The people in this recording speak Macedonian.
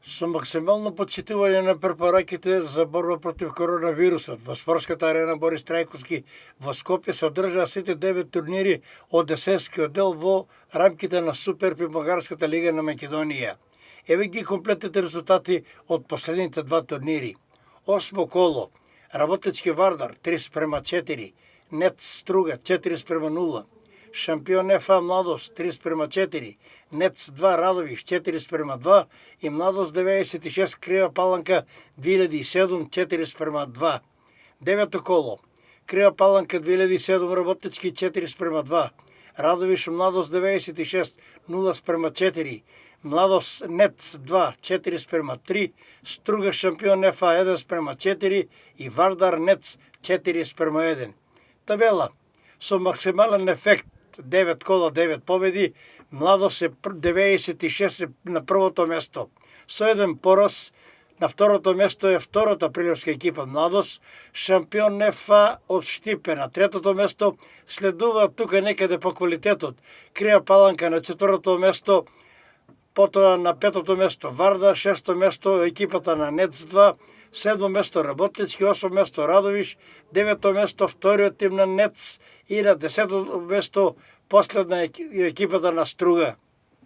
Со максимално почитување на препораките за борба против коронавирусот, во спортската арена Борис Трајковски во Скопје се одржаа сите 9 турнири од есенскиот дел во рамките на Супер Приморската лига на Македонија. Еве ги комплетните резултати од последните два турнири. Осмо коло, Работечки Вардар 3:4, Нец Струга 4:0, Шампион ФА Младост 3:4, Нец 2 Радовиш 4:2 и Младост 96 Крива Паланка 2007 4:2. Девето коло, Крива Паланка 2007 Работечки 4:2, Радовиш Младост 96 0:4, Младост Нец 2 4:3, Струга Шампион ФА 1:4 и Вардар Нец 4:1. Табела со максимален ефект 9 кола 9 победи, Младост е 96 на првото место. Со еден пораз на второто место е втората прилепска екипа Младост, Шампион ФА од Штипе на третото место, следува тука некаде по квалитетот. Крива Паланка на четвртото место, потоа на петото место Вардар, шесто место екипата на Нец 2, седмо место Работечки, осмо место Радовиш, девето место вториот тим на Нец и на 10-то место последна екипата на Струга.